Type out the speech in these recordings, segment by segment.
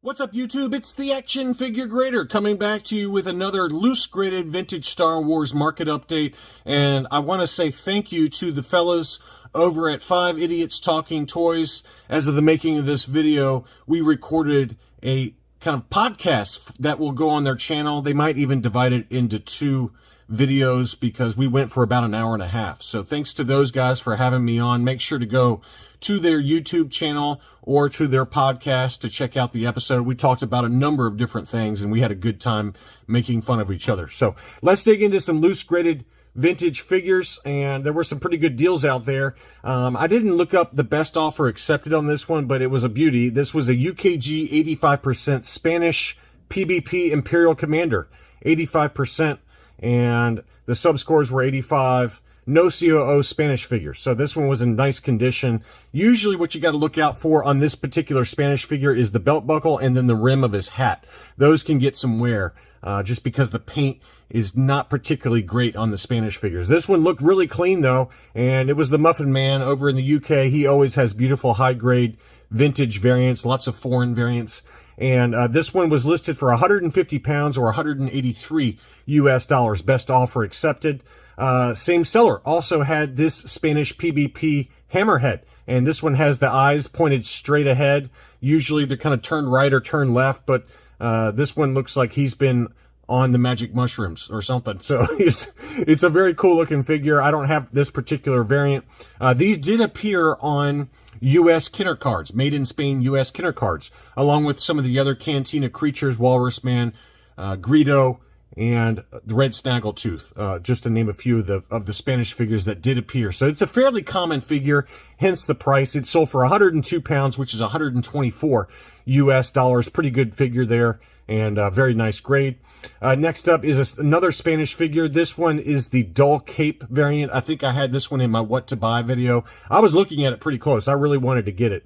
What's up, YouTube? It's the Action Figure Grader coming back to you with another loose graded vintage Star Wars market update. And I want to say thank you to the fellas over at 5 Idiots Talking Toys. As of the making of this video, we recorded a kind of podcast that will go on their channel. They might even divide it into two videos because we went for about an hour and a half. So thanks to those guys for having me on. Make sure to go to their YouTube channel or to their podcast to check out the episode. We talked about a number of different things and we had a good time making fun of each other. So let's dig into some loose graded vintage figures, and there were some pretty good deals out there. I didn't look up the best offer accepted on this one, but it was a beauty. This was a UKG 85% Spanish PBP Imperial Commander, 85%, and the subscores were 85. No COO Spanish figure. So this one was in nice condition. Usually what you got to look out for on this particular Spanish figure is the belt buckle and then the rim of his hat. Those can get some wear just because the paint is not particularly great on the Spanish figures. This one looked really clean though, and it was the Muffin Man over in the UK. He always has beautiful high-grade vintage variants, lots of foreign variants. And this one was listed for 150 pounds or 183 US dollars. Best offer accepted. Same seller also had this Spanish PBP Hammerhead, and this one has the eyes pointed straight ahead. Usually they're kind of turned right or turned left, but this one looks like he's been on the magic mushrooms or something. So it's a very cool looking figure. I don't have this particular variant. These did appear on U.S. Kenner cards, made in Spain U.S. Kenner cards, along with some of the other Cantina creatures, Walrus Man, Greedo, and the Red Snaggletooth, just to name a few of the Spanish figures that did appear. So it's a fairly common figure, hence the price. It sold for 102 pounds, which is 124 US dollars. Pretty good figure there, and very nice grade. Next up is another Spanish figure. This one is the Dull Cape variant. I think I had this one in my What to Buy video. I was looking at it pretty close. I really wanted to get it.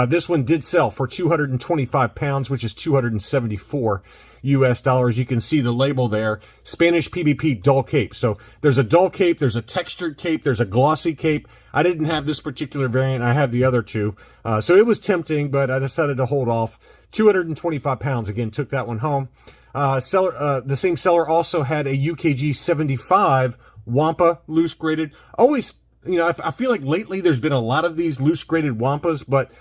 This one did sell for 225 pounds, which is 274 US dollars. You can see the label there, Spanish PBP Dull Cape. So there's a dull cape, there's a textured cape, there's a glossy cape. I didn't have this particular variant. I have the other two. So it was tempting, but I decided to hold off. 225 pounds, again, took that one home. The same seller also had a UKG 75 Wampa loose graded. Always, you know, I feel like lately there's been a lot of these loose graded Wampas, but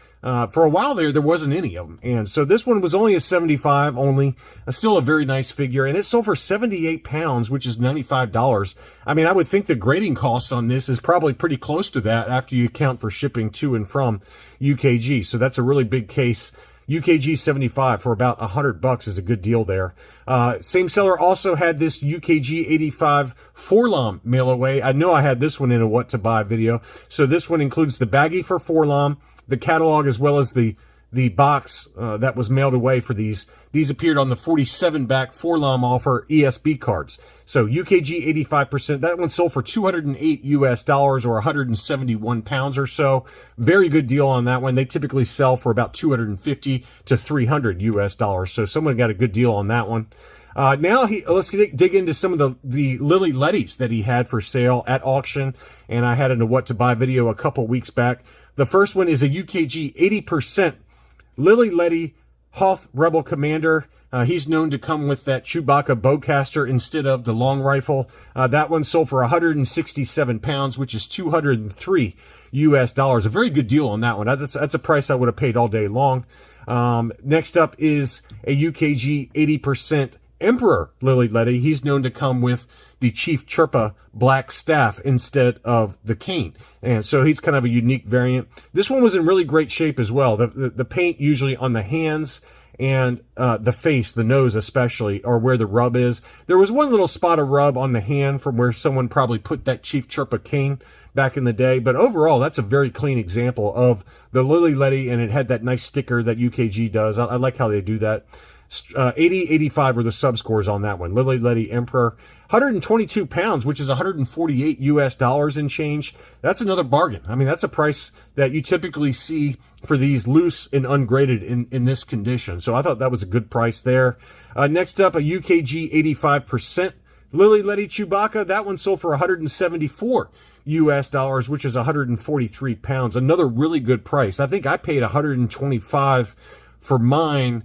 for a while there wasn't any of them. And so this one was only a 75 only, still a very nice figure. And it sold for 78 pounds, which is $95. I mean, I would think the grading cost on this is probably pretty close to that after you account for shipping to and from UKG. So that's a really big case. UKG 75 for about $100 is a good deal there. Same seller also had this UKG 85 Forlom mail away. I know I had this one in a What to Buy video. So this one includes the baggie for Forlom, the catalog, as well as the box that was mailed away for these. These appeared on the 47 back Forlom offer ESB cards. So UKG 85%, that one sold for 208 US dollars or 171 pounds or so. Very good deal on that one. They typically sell for about 250 to 300 US dollars. So someone got a good deal on that one. Now let's dig into some of the Ledys that he had for sale at auction, and I had in a What to Buy video a couple weeks back. The first one is a UKG 80% Ledy Hoth Rebel Commander. He's known to come with that Chewbacca bowcaster instead of the long rifle. That one sold for 167 pounds, which is 203 US dollars. A very good deal on that one. That's a price I would have paid all day long. Next up is a UKG 80% Emperor Ledy. He's known to come with the Chief Chirpa black staff instead of the cane, and so he's kind of a unique variant. This one was in really great shape as well. The paint usually on the hands and the face, the nose especially, or where the rub is. There was one little spot of rub on the hand from where someone probably put that Chief Chirpa cane back in the day, but overall that's a very clean example of the Ledy, and it had that nice sticker that UKG does. I like how they do that. 80-85 were the subscores on that one. Ledy Emperor, 122 pounds, which is 148 US dollars and change. That's another bargain. I mean, that's a price that you typically see for these loose and ungraded in this condition. So I thought that was a good price there. Next up, a UKG 85% Ledy Chewbacca. That one sold for 174 US dollars, which is 143 pounds. Another really good price. I think I paid 125 for mine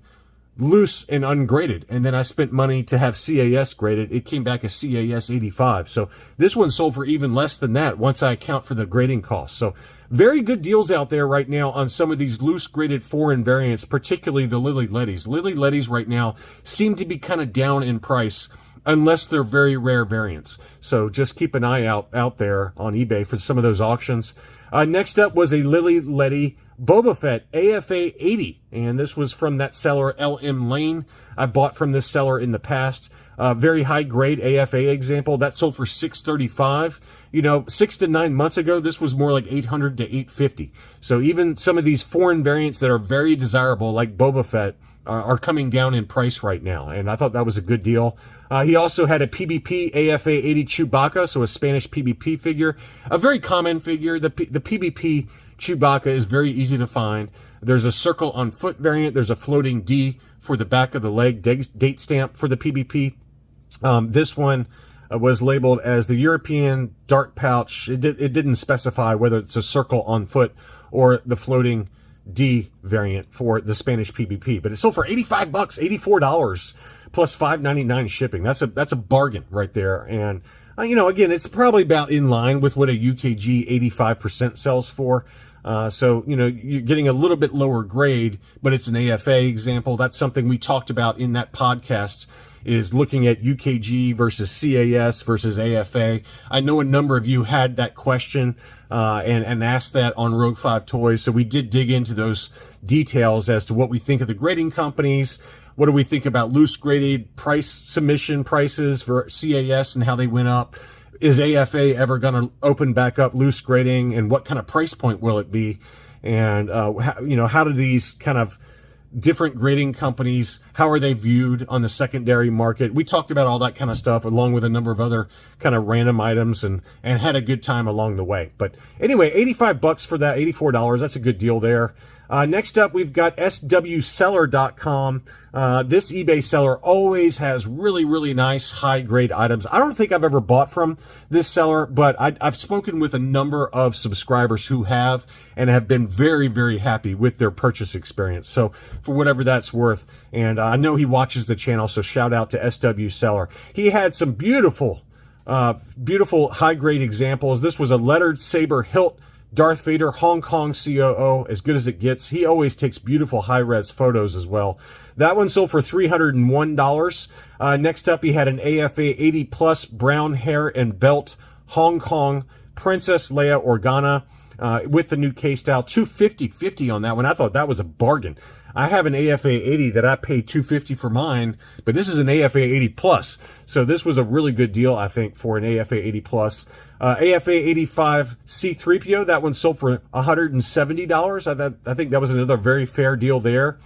loose and ungraded, and then I spent money to have CAS graded. It came back as CAS 85. So this one sold for even less than that once I account for the grading costs. So very good deals out there right now on some of these loose graded foreign variants, particularly the Ledys. Ledys right now seem to be kind of down in price unless they're very rare variants. So just keep an eye out there on eBay for some of those auctions. Next up was a Ledy Boba Fett AFA 80, and this was from that seller LM Lane. I bought from this seller in the past. Very high grade AFA example that sold for $635. You know, 6 to 9 months ago, this was more like $800 to $850. So even some of these foreign variants that are very desirable, like Boba Fett, are coming down in price right now, and I thought that was a good deal. He also had a PBP AFA 80 Chewbacca, so a Spanish PBP figure, a very common figure. The PBP Chewbacca is very easy to find. There's a circle on foot variant. There's a floating D for the back of the leg, date stamp for the PBP. This one was labeled as the European Dart Pouch. It didn't specify whether it's a circle on foot or the floating D variant for the Spanish PBP, but it sold for $85, $84 plus $5.99 shipping. That's a bargain right there. And you know, again, it's probably about in line with what a UKG 85% sells for. So, you know, you're getting a little bit lower grade, but it's an AFA example. That's something we talked about in that podcast, is looking at UKG versus CAS versus AFA. I know a number of you had that question and asked that on Rogue 5 Toys. So we did dig into those details as to what we think of the grading companies. What do we think about loose graded price submission prices for CAS and how they went up? Is AFA ever going to open back up loose grading, and what kind of price point will it be? And, you know, how do these kind of different grading companies, how are they viewed on the secondary market? We talked about all that kind of stuff along with a number of other kind of random items, and had a good time along the way. But anyway, $85 for that, $84. That's a good deal there. Next up, we've got swseller.com. This eBay seller always has really, really nice high-grade items. I don't think I've ever bought from this seller, but I've spoken with a number of subscribers who have, and have been very, very happy with their purchase experience. So for whatever that's worth, and I know he watches the channel, so shout out to SW Seller. He had some beautiful high-grade examples. This was a lettered saber hilt Darth Vader Hong Kong COO, as good as it gets. He always takes beautiful high-res photos as well. That one sold for $301. Next up, he had an AFA 80 plus brown hair and belt Hong Kong Princess Leia Organa with the new K-Style. $250.50 on that one. I thought that was a bargain. I have an AFA 80 that I paid $250 for mine, but this is an AFA 80 plus. So this was a really good deal, I think, for an AFA 80 plus. AFA 85 C3PO, that one sold for $170. I think that was another very fair deal there.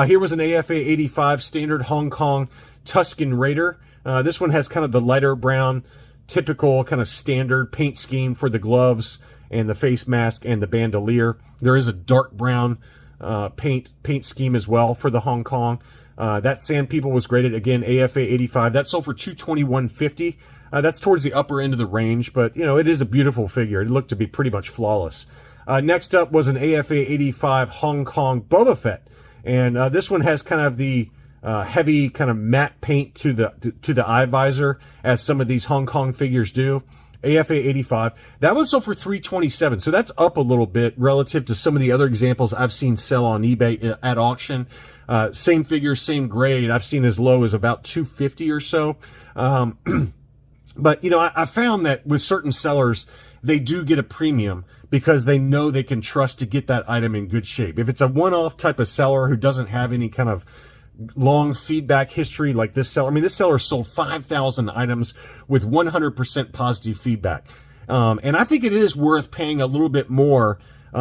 Here was an AFA 85 standard Hong Kong Tusken Raider. This one has kind of the lighter brown, typical kind of standard paint scheme for the gloves and the face mask and the bandolier. There is a dark brown paint scheme as well for the Hong Kong. That Sand People was graded, again, AFA 85. That sold for $221.50. That's towards the upper end of the range, but, you know, it is a beautiful figure. It looked to be pretty much flawless. Next up was an AFA 85 Hong Kong Boba Fett. And this one has kind of the heavy kind of matte paint to the eye visor, as some of these Hong Kong figures do. AFA 85. That one sold for $327. So that's up a little bit relative to some of the other examples I've seen sell on eBay at auction. Same figure, same grade. I've seen as low as about $250 or so. But, you know, I found that with certain sellers, they do get a premium because they know they can trust to get that item in good shape. If it's a one-off type of seller who doesn't have any kind of long feedback history like this seller, I mean, this seller sold 5,000 items with 100% positive feedback. And I think it is worth paying a little bit more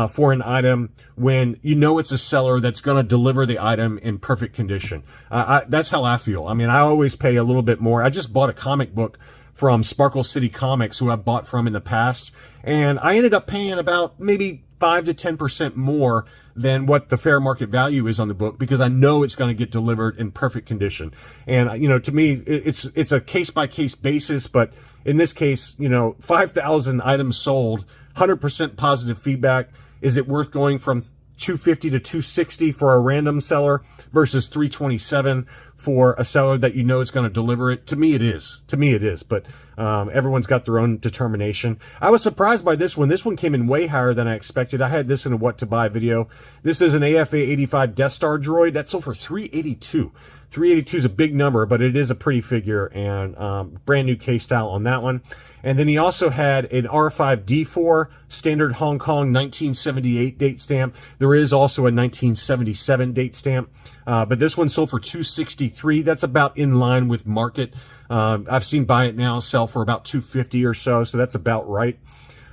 for an item when you know it's a seller that's going to deliver the item in perfect condition. That's how I feel. I mean, I always pay a little bit more. I just bought a comic book from Sparkle City Comics, who I've bought from in the past, and I ended up paying about maybe 5 to 10% more than what the fair market value is on the book, because I know it's going to get delivered in perfect condition. And, you know, to me, it's a case-by-case basis, but in this case, you know, 5,000 items sold, 100% positive feedback. Is it worth going from 250 to 260 for a random seller versus 327 for a seller that you know is going to deliver it. To me, it is. But everyone's got their own determination. I was surprised by this one. This one came in way higher than I expected. I had this in a what to buy video. This is an AFA 85 Death Star droid. That sold for 382. 382 is a big number, but it is a pretty figure, and brand new case style on that one. And then he also had an R5D4 standard Hong Kong 1978 date stamp. There is also a 1977 date stamp, but this one sold for 263. That's about in line with market. I've seen buy it now sell for about 250 or so, so that's about right.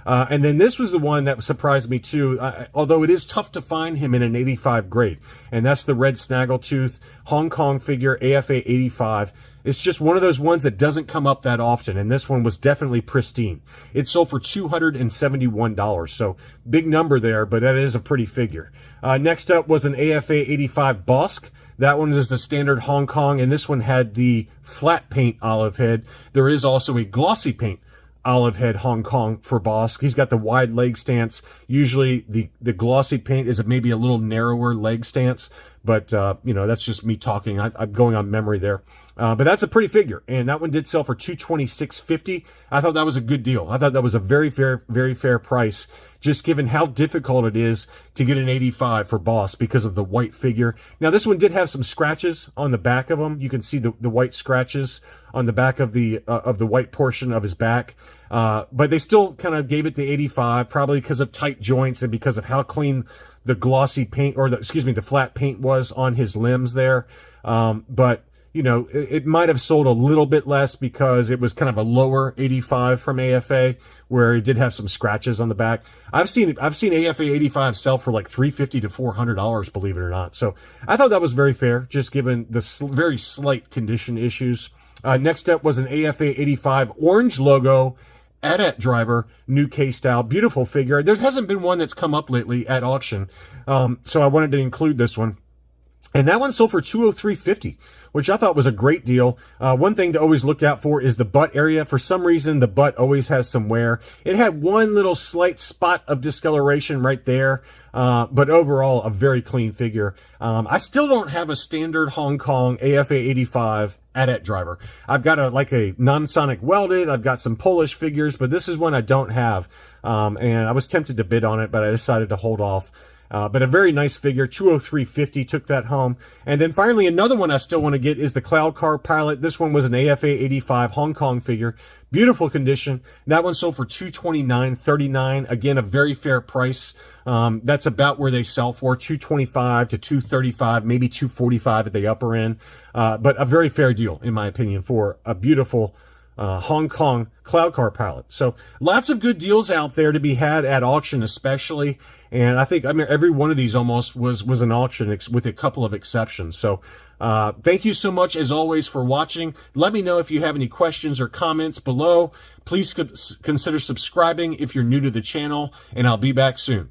And then this was the one that surprised me too, although it is tough to find him in an 85 grade, and that's the red snaggletooth Hong Kong figure AFA 85. It's just one of those ones that doesn't come up that often, and this one was definitely pristine. It sold for $271, so big number there, but that is a pretty figure. Next up was an AFA 85 Bosk. That one is the standard Hong Kong, and this one had the flat paint olive head. There is also a glossy paint olive head Hong Kong for Bosk. He's got the wide leg stance. Usually the glossy paint is maybe a little narrower leg stance, but you know, that's just me talking. I'm going on memory there. But that's a pretty figure, and that one did sell for $226.50. I thought that was a good deal. I thought that was a very fair price, just given how difficult it is to get an 85 for Bosk because of the white figure. Now, this one did have some scratches on the back of him. You can see the white scratches on the back of the white portion of his back. But they still kind of gave it the 85, probably because of tight joints and because of how clean the glossy paint, or the flat paint was on his limbs there. But you know, it might have sold a little bit less because it was kind of a lower 85 from AFA, where it did have some scratches on the back. I've seen AFA 85 sell for like $350 to $400, believe it or not. So I thought that was very fair, just given the very slight condition issues. Next up was an AFA 85 orange logo AT-AT driver, new case style, beautiful figure. There hasn't been one that's come up lately at auction, so I wanted to include this one. And that one sold for $203.50, which I thought was a great deal. One thing to always look out for is the butt area. For some reason, the butt always has some wear. It had one little slight spot of discoloration right there, but overall, a very clean figure. I still don't have a standard Hong Kong AFA 85 AT-AT driver. I've got a non-sonic welded. I've got some Polish figures, but this is one I don't have. And I was tempted to bid on it, but I decided to hold off. But a very nice figure, $203.50, took that home. And then finally, another one I still want to get is the Cloud Car Pilot. This one was an AFA 85 Hong Kong figure. Beautiful condition. That one sold for $229.39. Again, a very fair price. That's about where they sell for, $225 to $235, maybe $245 at the upper end. But a very fair deal, in my opinion, for a beautiful Hong Kong Cloud Car Pilot. So lots of good deals out there to be had at auction, especially. And I mean, every one of these almost was an auction, with a couple of exceptions. So thank you so much, as always, for watching. Let me know if you have any questions or comments below. Please consider subscribing if you're new to the channel, and I'll be back soon.